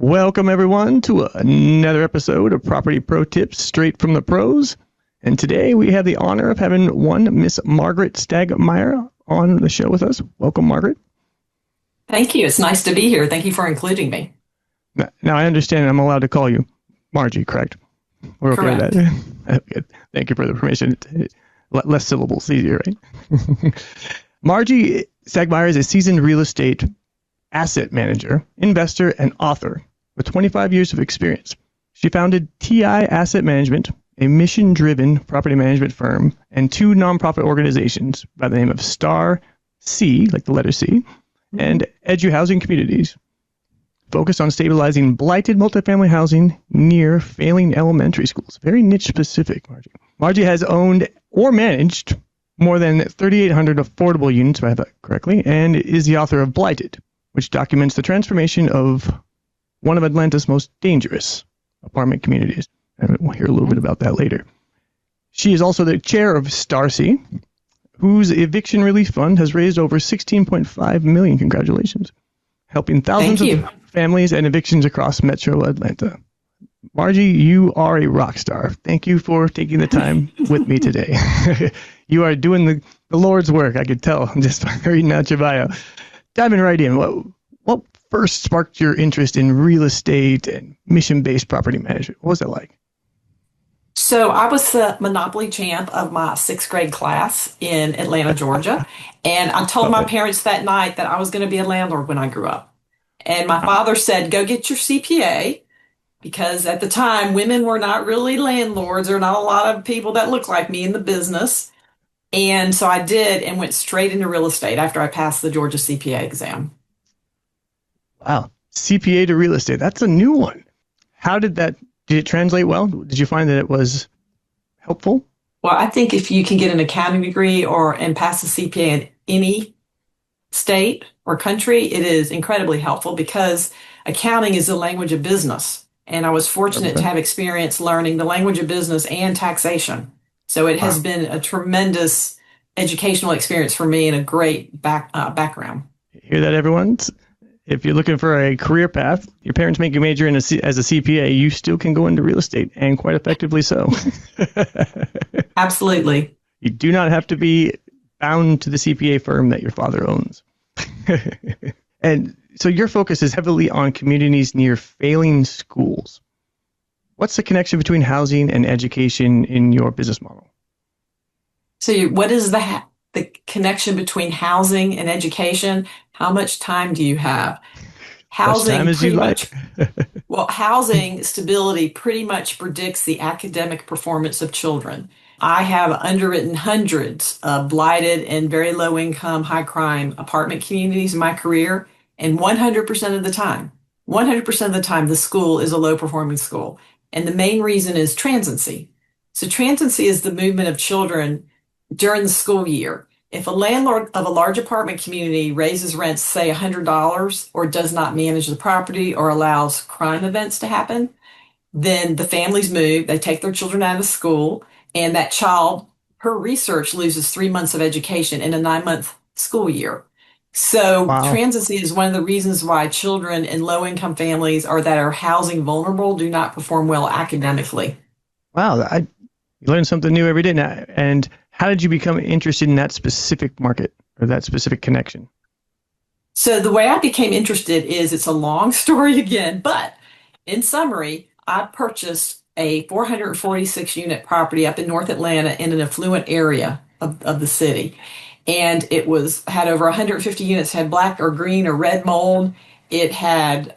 Welcome, everyone, to another episode of Property Pro Tips straight from the pros. And today we have the honor of having one Miss Margaret Stagmeier on the show with us. Welcome, Margaret. Thank you. It's nice to be here. Thank you for including me. Now, I understand I'm allowed to call you Margie, correct? We're okay Correct. with that. Thank you for the permission. Less syllables, easier, right? Margie Stagmeier is a seasoned real estate asset manager, investor, and author with 25 years of experience. She founded TI Asset Management, a mission-driven property management firm, and two nonprofit organizations by the name of Star-C, like the letter C, and EduHousing Communities, focused on stabilizing blighted multifamily housing near failing elementary schools. Very niche specific, Margie. Margie has owned or managed more than 3,800 affordable units, if I have that correctly, and is the author of Blighted, which documents the transformation of one of Atlanta's most dangerous apartment communities. And we'll hear a little bit about that later. She is also the chair of Star-C, whose eviction relief fund has raised over $16.5 million. Congratulations. Helping thousands of families and evictions across Metro Atlanta. Margie, you are a rock star. Thank you for taking the time with me today. You are doing the Lord's work, I could tell, just by reading out your bio. Diving right in, what first sparked your interest in real estate and mission-based property management? What was that like? So I was the Monopoly champ of my sixth grade class in Atlanta, Georgia. And I told my parents that night that I was going to be a landlord when I grew up. And my father said, go get your CPA, because at the time, women were not really landlords. There were not a lot of people that looked like me in the business. And so I did and went straight into real estate after I passed the Georgia CPA exam. Wow. CPA to real estate. That's a new one. How did it translate well? Did you find that it was helpful? Well, I think if you can get an accounting degree and pass the CPA in any state or country, it is incredibly helpful because accounting is the language of business. And I was fortunate to have experience learning the language of business and taxation. So it has been a tremendous educational experience for me and a great background. Hear that, everyone? If you're looking for a career path, your parents make you major as a CPA, you still can go into real estate, and quite effectively so. Absolutely. You do not have to be bound to the CPA firm that your father owns. And so your focus is heavily on communities near failing schools. What's the connection between housing and education in your business model? So what is the connection between housing and education? How much time do you have? Housing, as time as you like. Well, housing stability pretty much predicts the academic performance of children. I have underwritten hundreds of blighted and very low income, high crime apartment communities in my career. And 100% of the time, the school is a low performing school. And the main reason is transiency. So transiency is the movement of children during the school year. If a landlord of a large apartment community raises rents, say $100, or does not manage the property or allows crime events to happen, then the families move, they take their children out of school, and that child, per research, loses 3 months of education in a 9-month school year. So transiency is one of the reasons why children in low-income families or that are housing vulnerable do not perform well academically. Wow, you learn something new every day now. And how did you become interested in that specific market or that specific connection? So the way I became interested is, it's a long story again, but in summary, I purchased a 446-unit property up in North Atlanta in an affluent area of the city. And it had over 150 units, had black or green or red mold. It had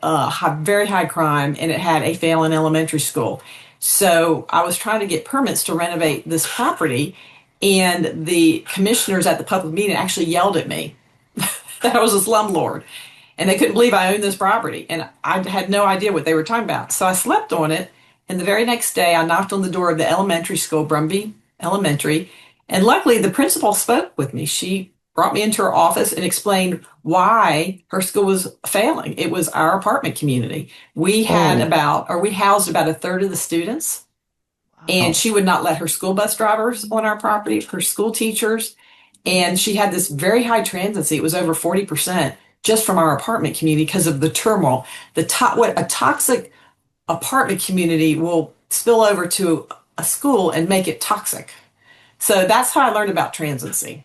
very high crime, and it had a failing elementary school. So I was trying to get permits to renovate this property, and the commissioners at the public meeting actually yelled at me that I was a slumlord, and they couldn't believe I owned this property. And I had no idea what they were talking about. So I slept on it, and the very next day I knocked on the door of the elementary school, Brumby Elementary, and luckily the principal spoke with me. She brought me into her office and explained why her school was failing. It was our apartment community. We housed about a third of the students. And she would not let her school bus drivers on our property, her school teachers. And she had this very high transiency. It was over 40%. just from our apartment community because of the turmoil. What a toxic apartment community will spill over to a school and make it toxic. So that's how I learned about transiency.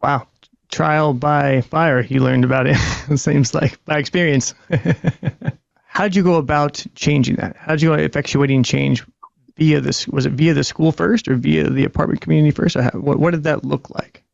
Wow. Trial by fire, you learned about it. It seems like by experience. How'd you go about changing that? How'd you go effectuating change via this? Was it via the school first or via the apartment community first? Or what did that look like?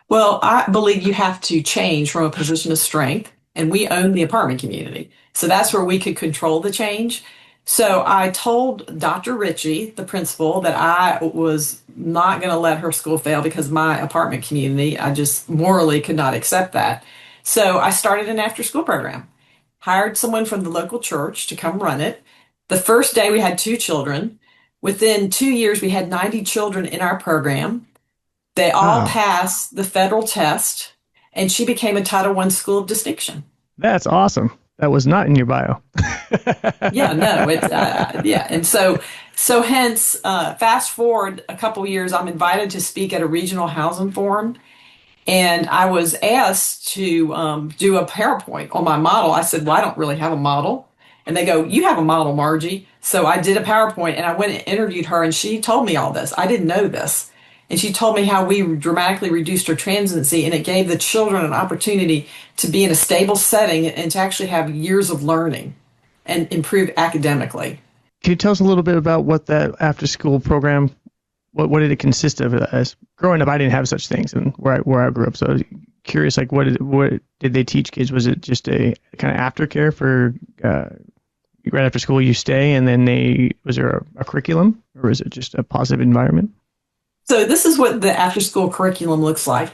Well, I believe you have to change from a position of strength, and we own the apartment community. So that's where we could control the change. So I told Dr. Ritchie, the principal, that I was not going to let her school fail because my apartment community, I just morally could not accept that. So I started an after school program, hired someone from the local church to come run it. The first day we had 2 children. Within 2 years, we had 90 children in our program. They all Wow. passed the federal test, and she became a Title I school of distinction. That's awesome. That was not in your bio. Yeah, no, it's yeah, and so hence, fast forward a couple years, I'm invited to speak at a regional housing forum, and I was asked to do a PowerPoint on my model. I said, "Well, I don't really have a model," and they go, "You have a model, Margie." So I did a PowerPoint, and I went and interviewed her, and she told me all this. I didn't know this. And she told me how we dramatically reduced her transiency, and it gave the children an opportunity to be in a stable setting and to actually have years of learning and improve academically. Can you tell us a little bit about what that after school program, what did it consist of? As growing up, I didn't have such things, and where I grew up, so I was curious, like what did they teach kids? Was it just a kind of aftercare for right after school you stay, and then was there a curriculum, or was it just a positive environment? So this is what the after school curriculum looks like.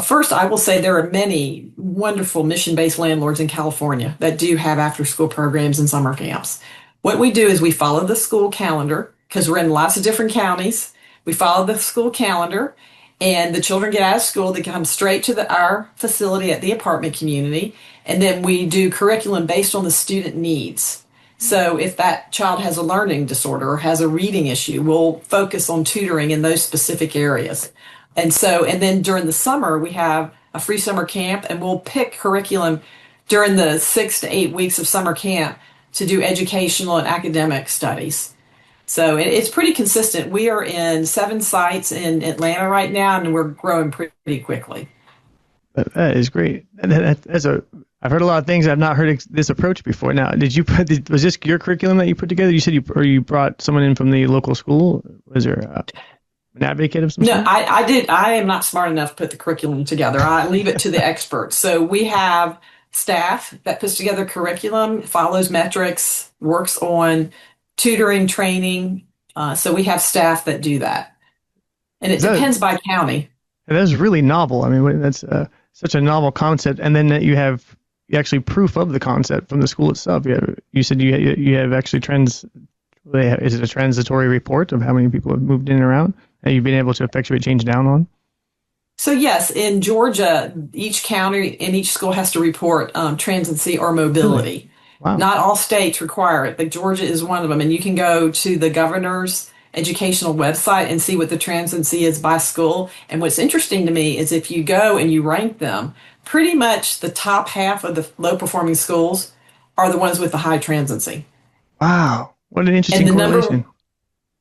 First, I will say there are many wonderful mission-based landlords in California that do have after-school programs and summer camps. What we do is we follow the school calendar because we're in lots of different counties. We follow the school calendar, and the children get out of school. They come straight to our facility at the apartment community, and then we do curriculum based on the student needs. So if that child has a learning disorder or has a reading issue, we'll focus on tutoring in those specific areas. And then during the summer, we have a free summer camp, and we'll pick curriculum during the 6 to 8 weeks of summer camp to do educational and academic studies. So it's pretty consistent. We are in 7 sites in Atlanta right now, and we're growing pretty quickly. That is great. And I've heard a lot of things. I've not heard this approach before. Now, was this your curriculum that you put together? You said you brought someone in from the local school. Was there an advocate of some No, sort? I did. I am not smart enough to put the curriculum together. I leave it to the experts. So we have staff that puts together curriculum, follows metrics, works on tutoring, training. So we have staff that do that. And it depends by county. That is really novel. I mean, that's such a novel concept. And then that you actually proof of the concept from the school itself. You said you have actually trends. Is it a transitory report of how many people have moved in and around that you've been able to effectuate change down on? So yes, in Georgia, each county and each school has to report transiency or mobility. Really? Wow. Not all states require it, but Georgia is one of them. And you can go to the governor's educational website and see what the transiency is by school. And what's interesting to me is if you go and you rank them, pretty much the top half of the low performing schools are the ones with the high transiency. Wow. What an interesting correlation.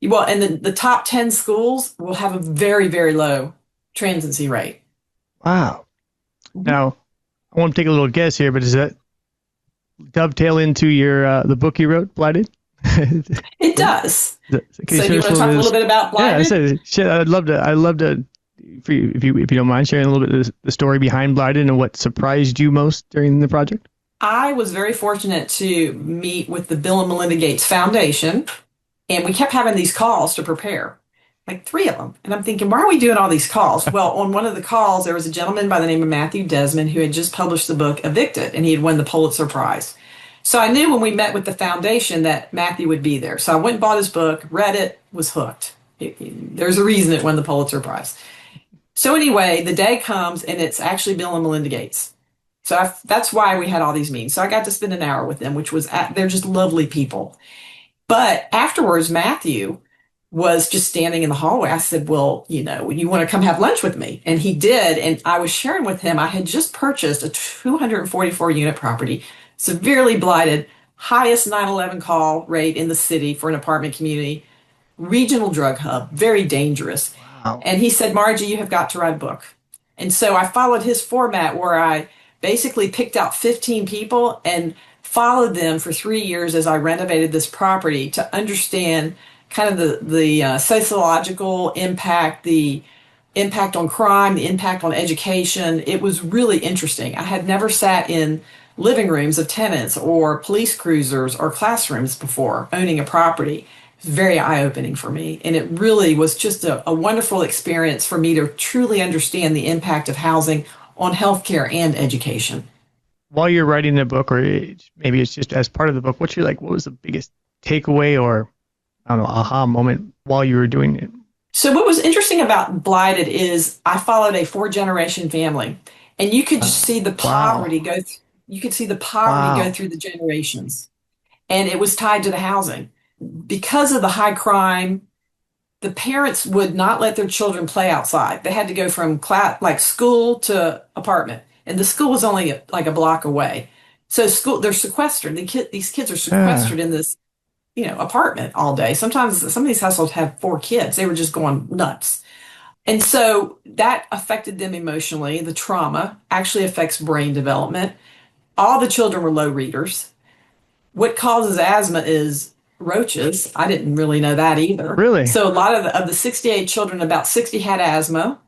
And the top 10 schools will have a very, very low transiency rate. Wow. Now, I want to take a little guess here, but does that dovetail into the book you wrote, Blighted? It does. So do you want to talk a little bit about Blighted? Yeah, I'd love to, if you don't mind sharing a little bit of the story behind Blighted and what surprised you most during the project. I was very fortunate to meet with the Bill and Melinda Gates Foundation, and we kept having these calls to prepare, like 3 of them. And I'm thinking, why are we doing all these calls? Well, on one of the calls, there was a gentleman by the name of Matthew Desmond who had just published the book Evicted, and he had won the Pulitzer Prize. So I knew when we met with the foundation that Matthew would be there. So I went and bought his book, read it, was hooked. There's a reason it won the Pulitzer Prize. So anyway, the day comes, and it's actually Bill and Melinda Gates. So that's why we had all these meetings. So I got to spend an hour with them, they're just lovely people. But afterwards, Matthew was just standing in the hallway. I said, well, you want to come have lunch with me? And he did. And I was sharing with him, I had just purchased a 244 unit property, severely blighted, highest 911 call rate in the city for an apartment community, regional drug hub, very dangerous. Wow. And he said, Margie, you have got to write a book. And so I followed his format where I basically picked out 15 people and followed them for 3 years as I renovated this property to understand kind of the sociological impact, the impact on crime, the impact on education. It was really interesting. I had never sat in living rooms of tenants or police cruisers or classrooms before owning a property. It was very eye-opening for me. And it really was just a wonderful experience for me to truly understand the impact of housing on healthcare and education. While you're writing the book, or maybe it's just as part of the book, what was the biggest takeaway or, I don't know, aha moment while you were doing it? So what was interesting about Blighted is I followed a four-generation family, and you could just see the poverty Wow. you could see the poverty go Wow. through the generations. And it was tied to the housing. Because of the high crime, the parents would not let their children play outside. They had to go from like school to apartment, and the school was only like a block away. So they're sequestered. These kids are Yeah. sequestered in this, apartment all day. Sometimes some of these households have four kids. They were just going nuts. And so that affected them emotionally. The trauma actually affects brain development. All the children were low readers. What causes asthma is roaches. I didn't really know that either. Really? So a lot of the 68 children, about 60 had asthma.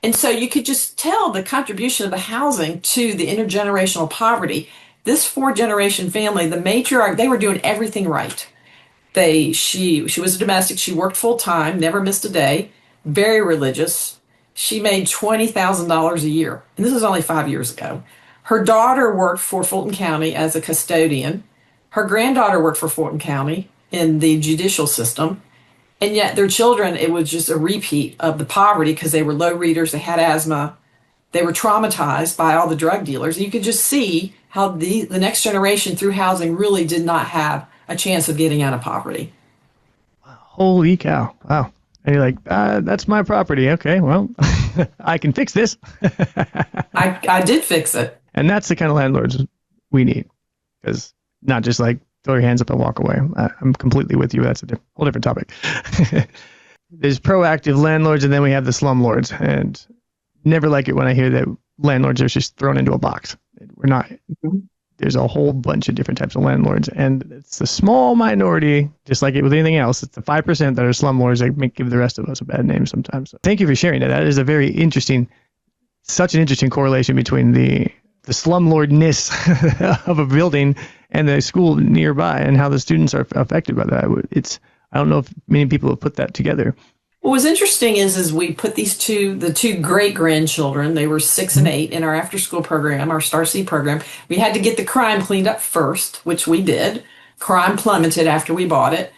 And so you could just tell the contribution of the housing to the intergenerational poverty. This four-generation family, the matriarch, they were doing everything right. She was a domestic. She worked full time, never missed a day, very religious. She made $20,000 a year. And this was only 5 years ago. Her daughter worked for Fulton County as a custodian. Her granddaughter worked for Fulton County in the judicial system. And yet their children, it was just a repeat of the poverty because they were low readers, they had asthma, they were traumatized by all the drug dealers. You could just see how the next generation through housing really did not have a chance of getting out of poverty. Holy cow. Wow. And you're like, that's my property. Okay, well, I can fix this. I did fix it. And that's the kind of landlords we need. Because not just like throw your hands up and walk away. I'm completely with you. That's a whole different topic. There's proactive landlords, and then we have the slumlords. And never like it when I hear that landlords are just thrown into a box. We're not. There's a whole bunch of different types of landlords, and it's a small minority, just like it with anything else. It's the 5% that are slumlords that give the rest of us a bad name sometimes. So thank you for sharing that. That is a very interesting, such an interesting correlation between the slumlordness of a building and the school nearby, and how the students are affected by that. I don't know if many people have put that together. What was interesting is we put the two great grandchildren, they were 6 and 8 in our after school program, our Star-C program. We had to get the crime cleaned up first, which we did. Crime plummeted after we bought it.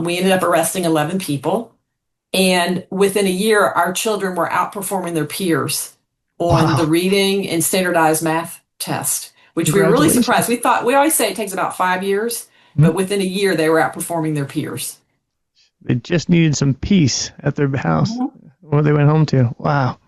We ended up arresting 11 people. And within a year, our children were outperforming their peers on the Wow. reading and standardized math test, which we were really surprised. Congratulations. We always say it takes about 5 years, Mhm. but within a year, they were outperforming their peers. They just needed some peace at their house, what they went home to. Wow.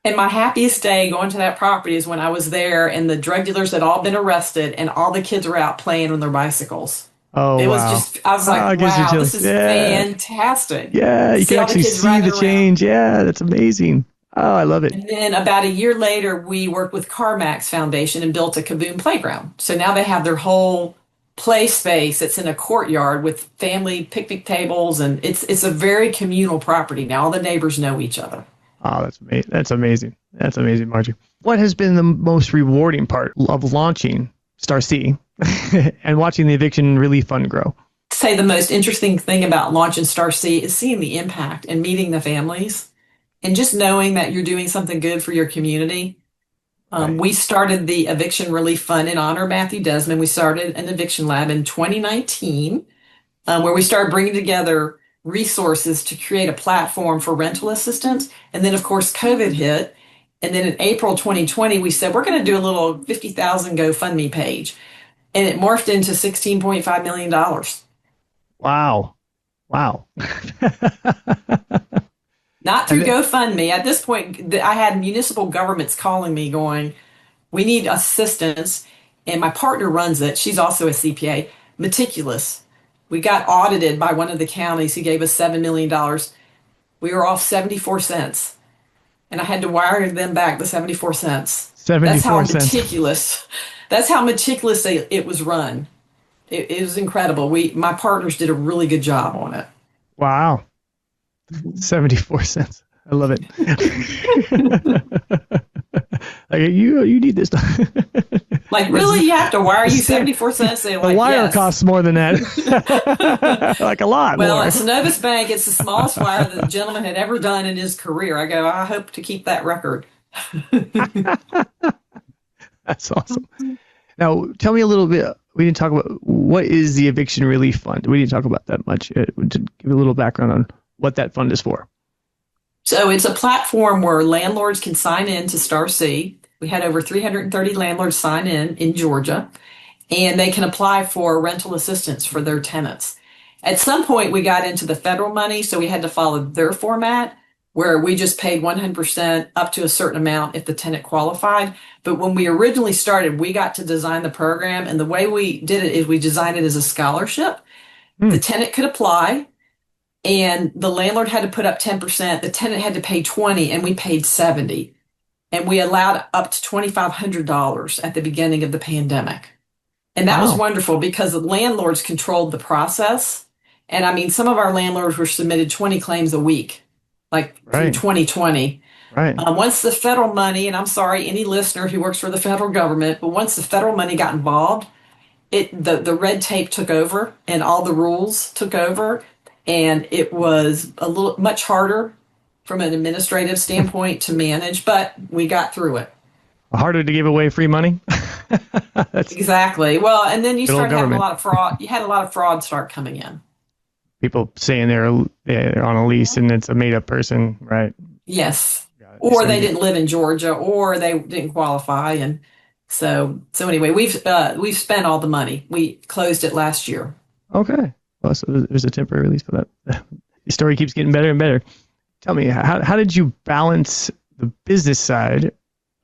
And my happiest day going to that property is when I was there and the drug dealers had all been arrested and all the kids were out playing on their bicycles. Oh, It was wow. just, I was Oh, like, it gives you wow, chills. this is Yeah. fantastic. Yeah. You See can all the actually kids see the riding around. change. Yeah. That's amazing. Oh, I love it. And then about a year later, we worked with CarMax Foundation and built a Kaboom playground. So now they have their whole play space that's in a courtyard with family picnic tables, and it's a very communal property. Now all the neighbors know each other. Oh, that's amazing. That's amazing. That's amazing, Margie. What has been the most rewarding part of launching Star-C and watching the eviction relief fund grow? Say the most interesting thing about launching Star-C is seeing the impact and meeting the families and just knowing that you're doing something good for your community. Right. We started the Eviction Relief Fund in honor of Matthew Desmond. We started an eviction lab in 2019, where we started bringing together resources to create a platform for rental assistance. And then, of course, COVID hit. And then in April 2020, we said, we're going to do a little 50,000 GoFundMe page. And it morphed into $16.5 million. Wow. Wow. Not And through then, GoFundMe. At this point, I had municipal governments calling me going, we need assistance. And my partner runs it. She's also a CPA, meticulous. We got audited by one of the counties who gave us $7 million. We were off 74 cents. And I had to wire them back the 74 cents. That's how 74 cents. meticulous, that's how meticulous it was run. It was incredible. My partners did a really good job on it. Wow. 74 cents. I love it. Like you need this. Like, really? You have to wire you 74 cents? They're The like, wire yes. costs more than that. Like a lot Well, more. at Synovus Bank, it's the smallest wire that the gentleman had ever done in his career. I go, I hope to keep that record. That's awesome. Now, tell me a little bit. We didn't talk about what is the eviction relief fund. We didn't talk about that much. Give a little background on what that fund is for. So it's a platform where landlords can sign in to Star-C. We had over 330 landlords sign in Georgia, and they can apply for rental assistance for their tenants. At some point, we got into the federal money, so we had to follow their format where we just paid 100% up to a certain amount if the tenant qualified. But when we originally started, we got to design the program, and the way we did it is we designed it as a scholarship. The tenant could apply, and the landlord had to put up 10%. The tenant had to pay 20, and we paid 70. And we allowed up to $2,500 at the beginning of the pandemic. And that was Wow. wonderful because the landlords controlled the process. And I mean, some of our landlords were submitted 20 claims a week, like through Right. 2020. Right. Once the federal money, and I'm sorry, any listener who works for the federal government, but once the federal money got involved, the red tape took over and all the rules took over. And it was a little much harder from an administrative standpoint to manage, but we got through it. Harder to give away free money. That's Exactly. Well, and then you good old started having a government. lot of fraud. You had a lot of fraud start coming in. People saying they're on a lease and it's a made up person. Right. Yes. Got it. Or So they didn't live in Georgia, or they didn't qualify. And so anyway, we've spent all the money. We closed it last year. okay. Well, so there's a temporary release for that. The story keeps getting better and better. Tell me, how did you balance the business side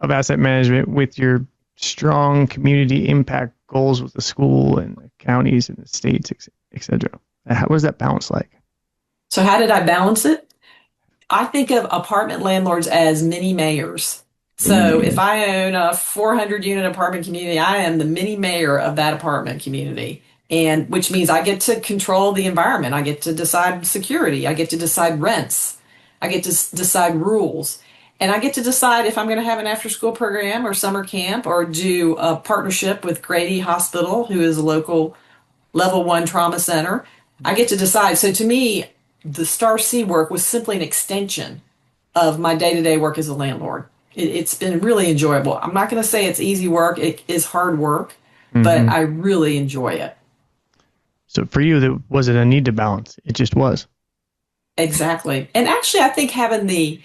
of asset management with your strong community impact goals with the school and the counties and the states, et cetera? What was that balance like? So how did I balance it? I think of apartment landlords as mini mayors. So if I own a 400 unit apartment community, I am the mini mayor of that apartment community. And which means I get to control the environment. I get to decide security. I get to decide rents. I get to decide rules. And I get to decide if I'm going to have an after school program or summer camp or do a partnership with Grady Hospital, who is a local level 1 trauma center. I get to decide. So to me, the Star-C work was simply an extension of my day-to-day work as a landlord. It's been really enjoyable. I'm not going to say it's easy work. It is hard work, but I really enjoy it. So for you, was it a need to balance? It just was. Exactly. And actually, I think having the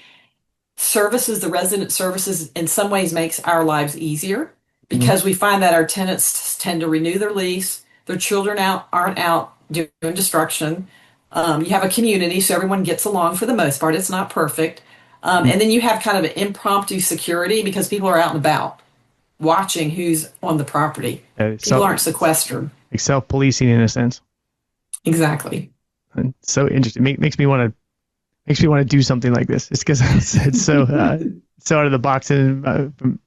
services, the resident services, in some ways makes our lives easier because we find that our tenants tend to renew their lease. Their children aren't out doing destruction. You have a community, so everyone gets along for the most part. It's not perfect. And then you have kind of an impromptu security because people are out and about watching who's on the property. People aren't sequestered. Like self-policing in a sense. Exactly. And so interesting. Makes me want to do something like this. It's because it's so out of the box, and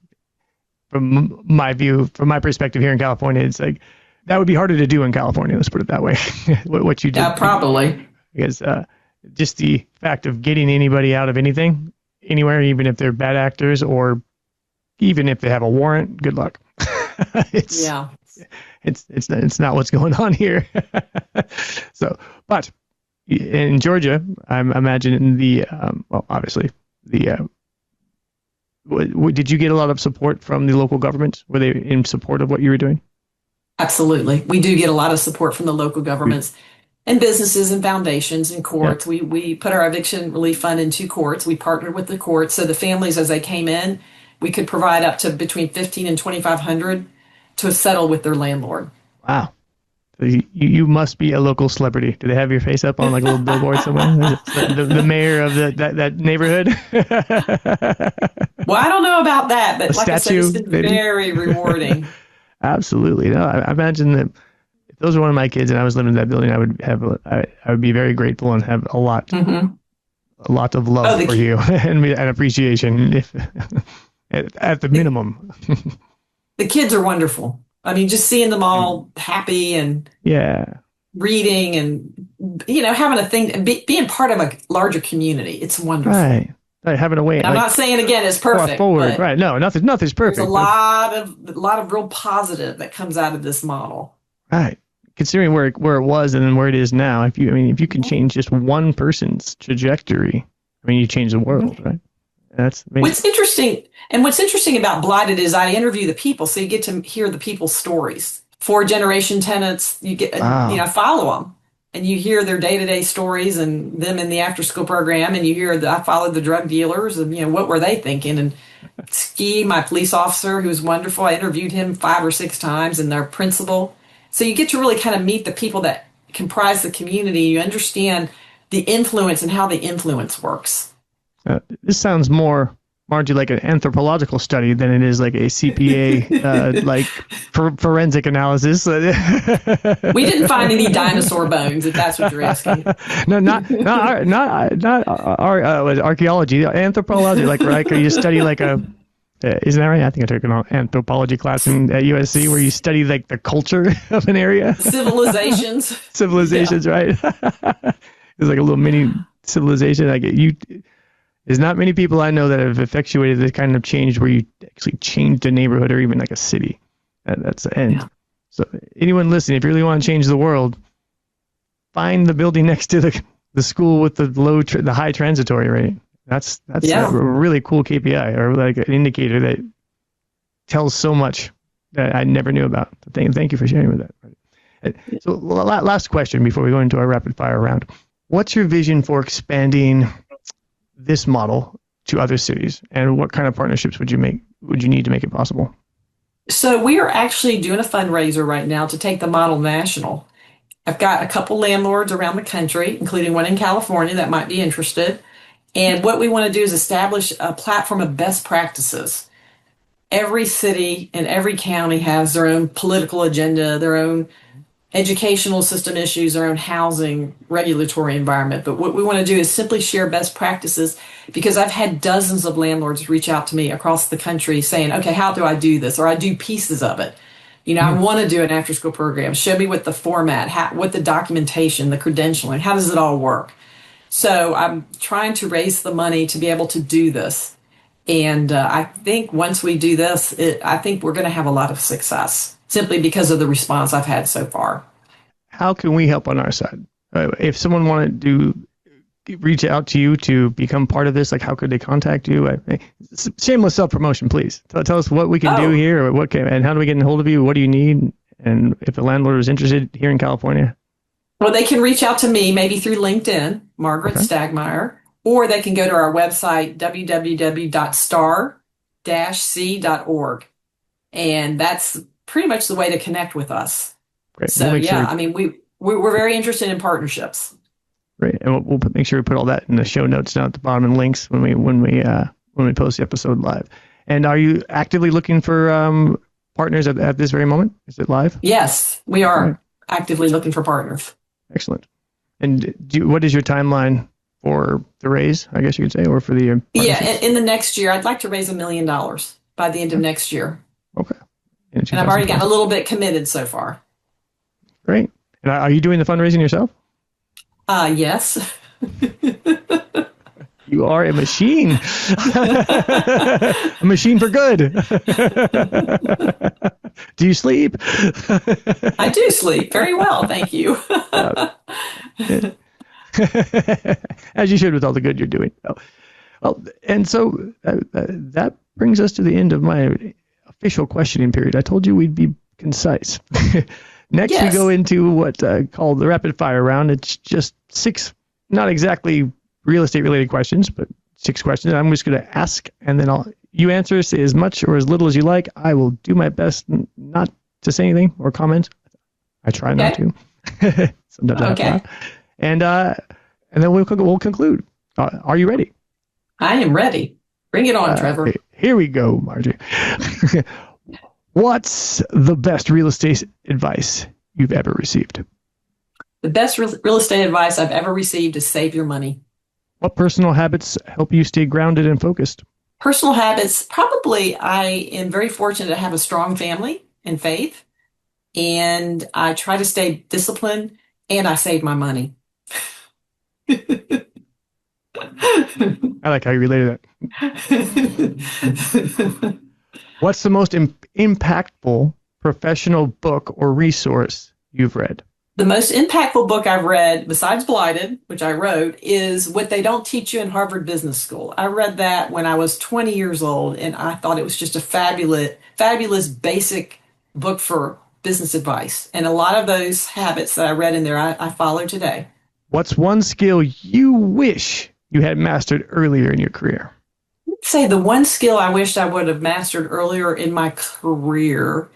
from my view, from my perspective here in California, it's like that would be harder to do in California. Let's put it that way. what you did, Yeah, probably. because just the fact of getting anybody out of anything, anywhere, even if they're bad actors or even if they have a warrant, good luck. Yeah. It's not what's going on here. So, but in Georgia, I'm imagining well, obviously did you get a lot of support from the local government? Were they in support of what you were doing? Absolutely. We do get a lot of support from the local governments and businesses and foundations and courts. Yeah. We put our eviction relief fund in 2 courts. We partnered with the courts. So the families, as they came in, we could provide up to between 15 and 2,500 to settle with their landlord. Wow. So you must be a local celebrity. Do they have your face up on like a little billboard somewhere? The mayor of that neighborhood? Well, I don't know about that, but A like I said, statue, it's been maybe? very rewarding. Absolutely. No, I imagine that if those were one of my kids and I was living in that building, I would be very grateful and have a lot of love Oh, for you and appreciation if at the minimum. the kids are wonderful. I mean, just seeing them all happy and Yeah. reading and, having a thing and being part of a larger community. It's wonderful. Right. Having a way. And I'm not saying again it's perfect, forward. but Right. No, nothing's perfect. there's a lot of real positive that comes out of this model. Right. Considering where it was and then where it is now, if you can change just one person's trajectory, you change the world, right? That's amazing. What's interesting about Blighted is I interview the people, so you get to hear the people's stories. 4th-generation tenants, you get follow them, and you hear their day-to-day stories and them in the after-school program, and you hear I followed the drug dealers and what were they thinking? And Ski, my police officer, who's wonderful, I interviewed him 5 or 6 times, and their principal. So you get to really kind of meet the people that comprise the community. You understand the influence and how the influence works. This sounds more, Margie, like an anthropological study than it is like a CPA, like forensic analysis. We didn't find any dinosaur bones, if that's what you're asking. No, not archaeology, anthropology. Like you study like isn't that right? I think I took an anthropology class at USC where you study like the culture of an area. Civilizations. Yeah. Right? It's like a little mini civilization. There's not many people I know that have effectuated this kind of change where you actually changed a neighborhood or even like a city. That's the end. Yeah. So anyone listening, if you really want to change the world, find the building next to the school with the high transitory rate. That's a really cool KPI or like an indicator that tells so much that I never knew about. Thank you for sharing with that. So last question before we go into our rapid fire round. What's your vision for expanding this model to other cities, and what kind of partnerships would you need to make it possible? So we are actually doing a fundraiser right now to take the model national. I've got a couple landlords around the country, including one in California that might be interested. And what we want to do is establish a platform of best practices. Every city and every county has their own political agenda, their own educational system issues, their own housing regulatory environment. But what we want to do is simply share best practices, because I've had dozens of landlords reach out to me across the country saying, okay, how do I do this? Or I do pieces of it. I want to do an after school program. Show me what the format, what the documentation, the credentialing, how does it all work? So I'm trying to raise the money to be able to do this. And I think once we do this, I think we're going to have a lot of success, simply because of the response I've had so far. How can we help on our side? If someone wanted to reach out to you to become part of this, like how could they contact you? Shameless self-promotion, please. Tell us what we can do here, or and how do we get in hold of you? What do you need? And if the landlord is interested here in California? Well, they can reach out to me maybe through LinkedIn, Margaret Stagmeier, or they can go to our website, www.star-c.org. And that's pretty much the way to connect with us. Great. So, we're very interested in partnerships. Great. And we'll make sure we put all that in the show notes down at the bottom and links when we post the episode live. And are you actively looking for partners at this very moment? Is it live? Yes, we are actively looking for partners. Excellent. And what is your timeline for the raise, I guess you could say, or for the in the next year, I'd like to raise $1 million by the end of next year. Okay. And I've already gotten a little bit committed so far. Great. And are you doing the fundraising yourself? Yes. You are a machine. A machine for good. Do you sleep? I do sleep very well, thank you. As you should with all the good you're doing. Well, and so that brings us to the end of my official questioning period. I told you we'd be concise. Next, we go into what called the rapid fire round. It's just 6, not exactly real estate related questions, but 6 questions. I'm just going to ask, and then you answer, say as much or as little as you like. I will do my best not to say anything or comment. I try not Okay. to. Sometimes I have to Okay. laugh. And then we'll conclude. Are you ready? I am ready. Bring it on, Trevor. Here we go, Margie. What's the best real estate advice you've ever received? The best real estate advice I've ever received is save your money. What personal habits help you stay grounded and focused? Personal habits, probably I am very fortunate to have a strong family and faith, and I try to stay disciplined and I save my money. I like how you related that. What's the most impactful professional book or resource you've read? The most impactful book I've read, besides Blighted, which I wrote, is What They Don't Teach You in Harvard Business School. I read that when I was 20 years old, and I thought it was just a fabulous basic book for business advice. And a lot of those habits that I read in there, I follow today. What's one skill you wish you had mastered earlier in your career? I'd say the one skill I wished I would have mastered earlier in my career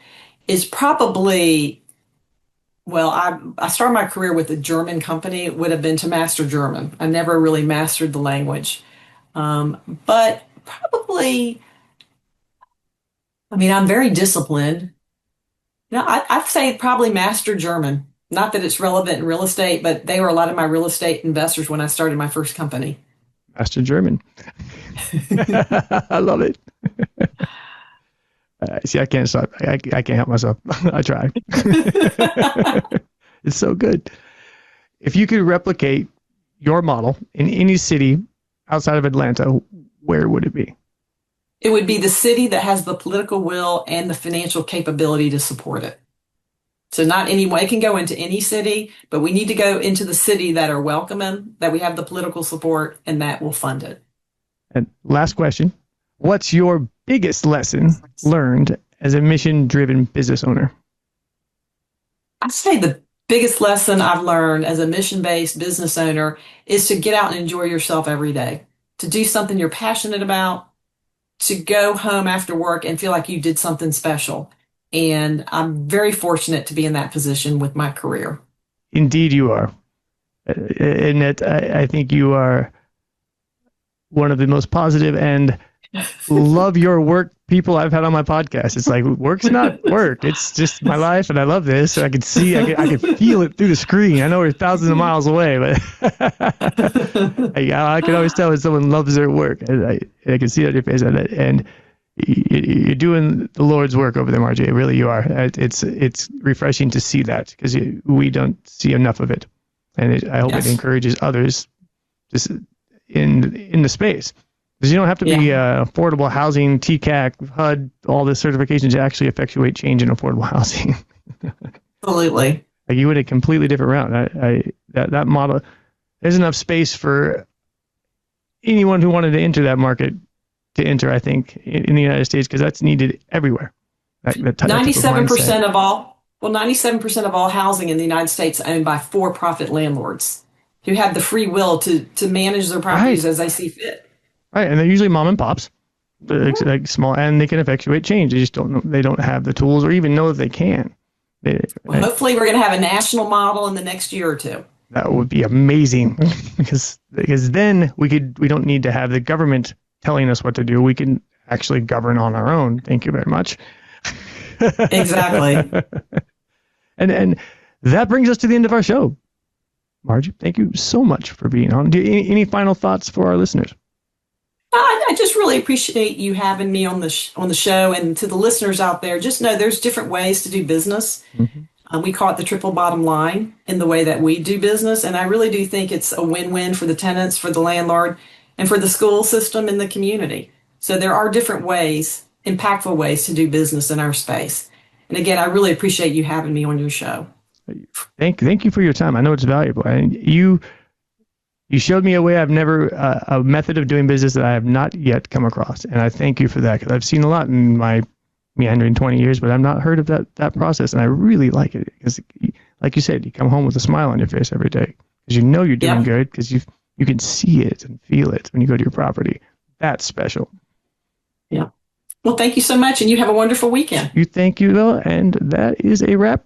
is probably, well, I started my career with a German company. It would have been to master German. I never really mastered the language. But probably, I mean, I'm very disciplined. No, I'd say probably master German. Not that it's relevant in real estate, but they were a lot of my real estate investors when I started my first company. Master German. I love it. See, I can't stop. I can't help myself. I try. It's so good. If you could replicate your model in any city outside of Atlanta, where would it be? It would be the city that has the political will and the financial capability to support it. So not anyone, it can go into any city, but we need to go into the city that are welcoming, that we have the political support, and that will fund it. And last question. What's your biggest lesson learned as a mission-driven business owner? I'd say the biggest lesson I've learned as a mission-based business owner is to get out and enjoy yourself every day, to do something you're passionate about, to go home after work and feel like you did something special. And I'm very fortunate to be in that position with my career. Indeed, you are. And I think you are one of the most positive and love your work people I've had on my podcast. It's like, work's not work. It's just my life, and I love this. And I can see, I can feel it through the screen. I know we're thousands of miles away, but I can always tell when someone loves their work. I can see it on your face. And you're doing the Lord's work over there, Margie. Really, you are. It's refreshing to see that, because we don't see enough of it. And I hope it encourages others just in the space. Because you don't have to be affordable housing, TCAC, HUD, all the certifications to actually effectuate change in affordable housing. Absolutely. Like, you went a completely different route. That model, there's enough space for anyone who wanted to enter that market to enter, I think, in the United States, because that's needed everywhere. 97% of all, 97% of all housing in the United States is owned by for-profit landlords who have the free will to manage their properties as they see fit. Right, and they're usually mom and pops, like small, and they can effectuate change. They just don't know, they don't have the tools, or even know if they can. Hopefully, we're going to have a national model in the next year or two. That would be amazing, because then we don't need to have the government telling us what to do. We can actually govern on our own. Thank you very much. Exactly. And that brings us to the end of our show. Margie, thank you so much for being on. Any final thoughts for our listeners? I just really appreciate you having me on the show, and to the listeners out there, just know there's different ways to do business. Mm-hmm. We call it the triple bottom line in the way that we do business, and I really do think it's a win-win for the tenants, for the landlord, and for the school system and the community. So there are different ways, impactful ways to do business in our space. And again, I really appreciate you having me on your show. Thank you for your time. I know it's valuable, and you showed me a way I've never, a method of doing business that I have not yet come across. And I thank you for that, because I've seen a lot in my meandering 20 years, but I've not heard of that process. And I really like it, because, like you said, you come home with a smile on your face every day, because you know you're doing good, because you can see it and feel it when you go to your property. That's special. Yeah. Well, thank you so much, and you have a wonderful weekend. Thank you, Bill. And that is a wrap